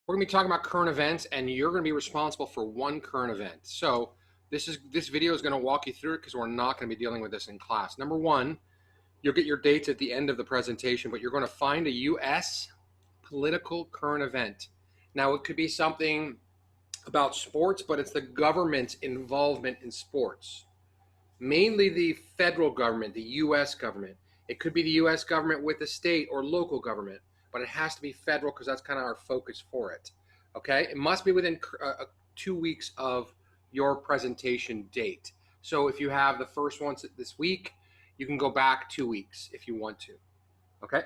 We're going to be talking about current events, and you're going to be responsible for one current event. So this video is going to walk you through it because we're not going to be dealing with this in class. Number one, you'll get your dates at the end of the presentation, but you're going to find a U.S. political current event. Now, it could be something about sports, but it's the government's involvement in sports, mainly the federal government, the U.S. government. It could be the U.S. government with the state or local government, but it has to be federal because that's kind of our focus for it. Okay, it must be within 2 weeks of your presentation date. So if you have the first one this week, you can go back 2 weeks if you want to. Okay,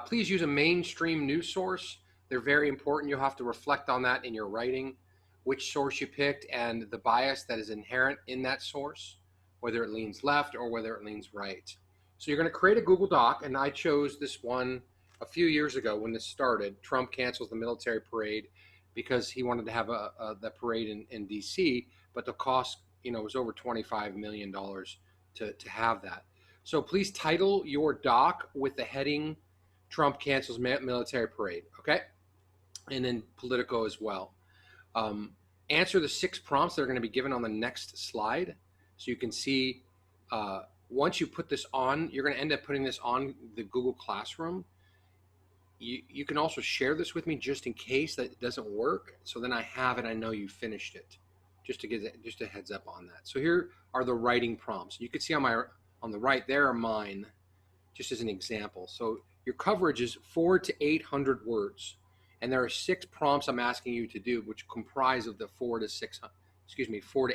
please use a mainstream news source. They're very important. You'll have to reflect on that in your writing, which source you picked and the bias that is inherent in that source, whether it leans left or whether it leans right. So you're going to create a Google Doc, and I chose this one a few years ago when this started. Trump cancels the military parade because he wanted to have the parade in D.C., but the cost, was over $25 million to have that. So please title your doc with the heading Trump cancels military parade, okay? And then Politico as well. Answer the 6 prompts that are going to be given on the next slide. So you can see once you put this on, you're going to end up putting this on the Google Classroom. You can also share this with me just in case that it doesn't work. So then I have it, I know you finished it. Just a heads up on that. So here are the writing prompts. You can see on the right there are mine, just as an example. So your coverage is 400 to 800 words. And there are 6 prompts I'm asking you to do, which comprise of the 4 to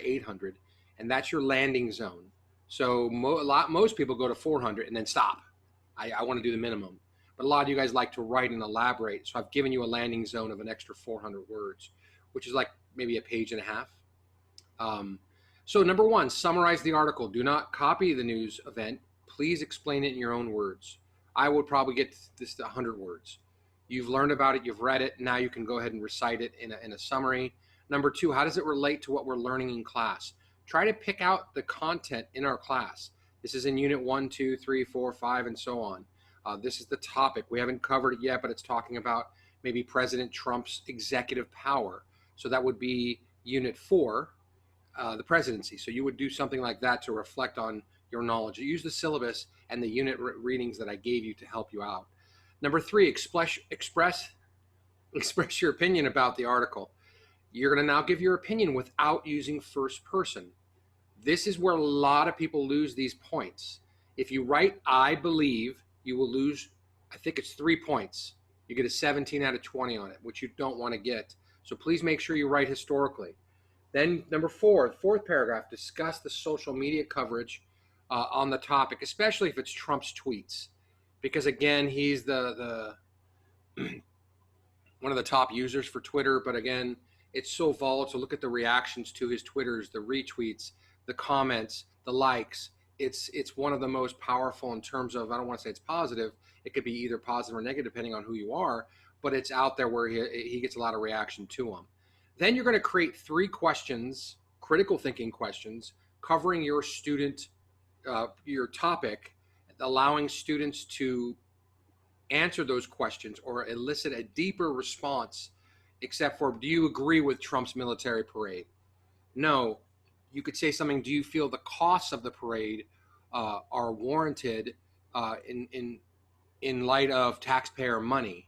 800, and that's your landing zone. So most people go to 400 and then stop. I want to do the minimum, but a lot of you guys like to write and elaborate. So I've given you a landing zone of an extra 400 words, which is like maybe a page and a half. So number 1, summarize the article. Do not copy the news event. Please explain it in your own words. I would probably get this to 100 words. You've learned about it, you've read it, now you can go ahead and recite it in a summary. Number 2, how does it relate to what we're learning in class? Try to pick out the content in our class. This is in unit 1, 2, 3, 4, 5, and so on. This is the topic. We haven't covered it yet, but it's talking about maybe President Trump's executive power. So that would be unit 4, the presidency. So you would do something like that to reflect on your knowledge. You use the syllabus and the unit readings that I gave you to help you out. Number 3, express your opinion about the article. You're going to now give your opinion without using first person. This is where a lot of people lose these points. If you write I believe, you will lose, I think it's 3 points. You get a 17 out of 20 on it, which you don't want to get. So please make sure you write historically. Then number 4, the 4th paragraph, discuss the social media coverage on the topic, especially if it's Trump's tweets. Because again, he's the one of the top users for Twitter, but again, it's so volatile. Look at the reactions to his Twitters, the retweets, the comments, the likes. It's one of the most powerful in terms of, I don't want to say it's positive. It could be either positive or negative depending on who you are, but it's out there where he gets a lot of reaction to them. Then you're going to create 3 questions, critical thinking questions, covering your student, your topic, allowing students to answer those questions or elicit a deeper response, except for, do you agree with Trump's military parade? No. You could say something, do you feel the costs of the parade are warranted in light of taxpayer money?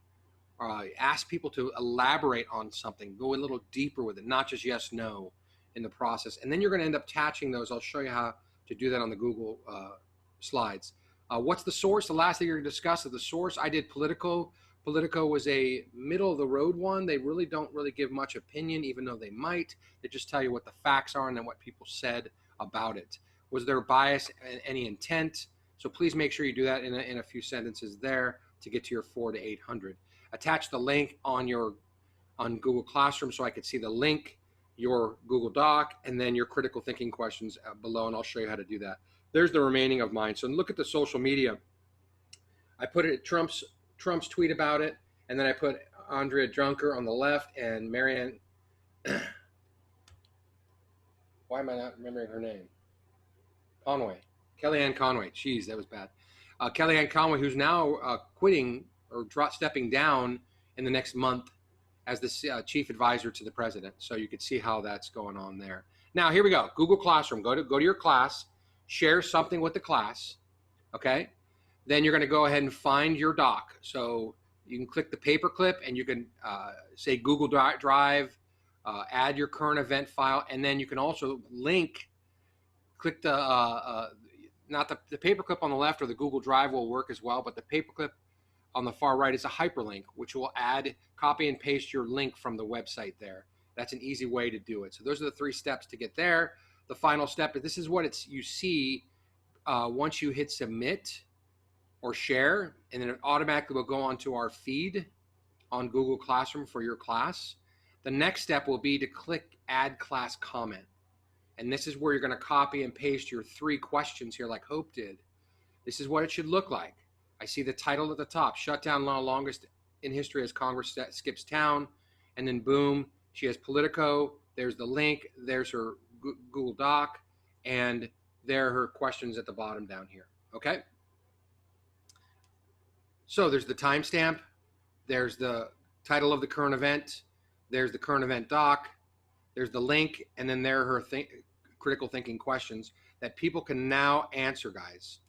Ask people to elaborate on something, go a little deeper with it, not just yes, no in the process. And then you're going to end up attaching those. I'll show you how to do that on the Google slides. What's the source? The last thing you're going to discuss is the source. I did Politico. Politico was a middle of the road one. They really don't give much opinion, even though they might. They just tell you what the facts are and then what people said about it. Was there bias and any intent? So please make sure you do that in a few sentences there to get to your 4 to 800. Attach the link on Google Classroom so I could see the link, your Google Doc, and then your critical thinking questions below, and I'll show you how to do that. There's the remaining of mine. So look at the social media. I put it Trump's tweet about it, and then I put Andrea Junker on the left and Marianne. Why am I not remembering her name? Conway. Kellyanne Conway. Jeez, that was bad. Kellyanne Conway, who's now quitting or stepping down in the next month as the chief advisor to the president. So you can see how that's going on there. Now, here we go. Google Classroom. Go to your class, share something with the class, okay? Then you're going to go ahead and find your doc. So you can click the paperclip and you can say Google Drive, add your current event file, and then you can also click the, not the paperclip on the left or the Google Drive will work as well, but the paperclip on the far right is a hyperlink, which will copy and paste your link from the website there. That's an easy way to do it. So those are the 3 steps to get there. The final step is this is what you see once you hit submit or share, and then it automatically will go onto our feed on Google Classroom for your class. The next step will be to click add class comment. And this is where you're going to copy and paste your 3 questions here like Hope did. This is what it should look like. I see the title at the top, shutdown law longest in history as Congress skips town. And then boom, she has Politico. There's the link. There's her Google Doc. And there are her questions at the bottom down here. Okay? So there's the timestamp. There's the title of the current event. There's the current event doc. There's the link. And then there are her critical thinking questions that people can now answer, guys.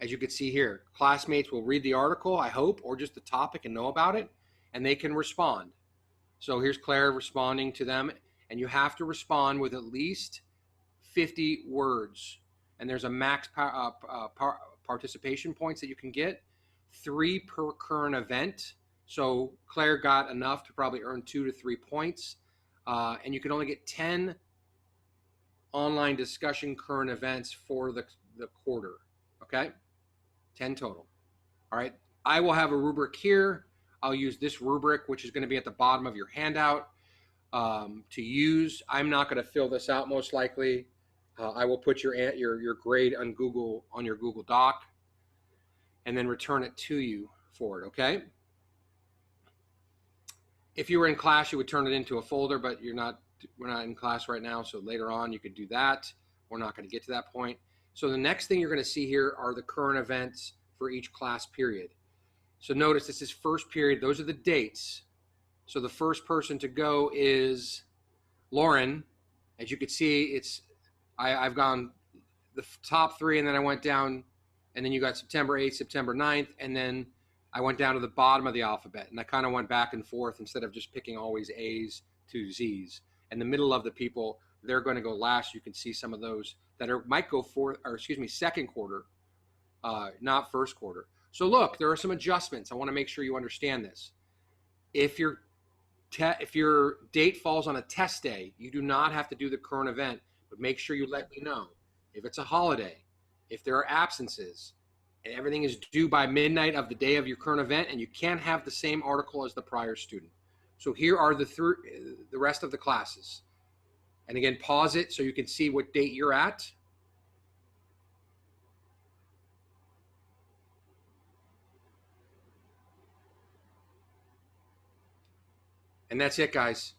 As you can see here, classmates will read the article, I hope, or just the topic and know about it, and they can respond. So here's Claire responding to them, and you have to respond with at least 50 words. And there's a max participation points that you can get, 3 per current event. So Claire got enough to probably earn 2 to 3 points. And you can only get 10 online discussion current events for the quarter, okay? 10 total. All right, I will have a rubric here. I'll use this rubric, which is going to be at the bottom of your handout to use. I'm not going to fill this out most likely. I will put your grade on your Google Doc and then return it to you for it, okay? If you were in class, you would turn it into a folder, but we're not in class right now, so later on you could do that. We're not going to get to that point. So the next thing you're going to see here are the current events for each class period. So notice this is first period. Those are the dates. So the first person to go is Lauren. As you can see, I've gone the top 3, and then I went down, and then you got September 8th, September 9th, and then I went down to the bottom of the alphabet, and I kind of went back and forth instead of just picking always A's to Z's. And the middle of the people, they're going to go last. You can see some of those that might go second quarter, not first quarter. So look, there are some adjustments. I want to make sure you understand this. If your date falls on a test day, you do not have to do the current event, but make sure you let me know. If it's a holiday, if there are absences, and everything is due by midnight of the day of your current event, and you can't have the same article as the prior student. So here are the rest of the classes. And again, pause it so you can see what date you're at. And that's it, guys.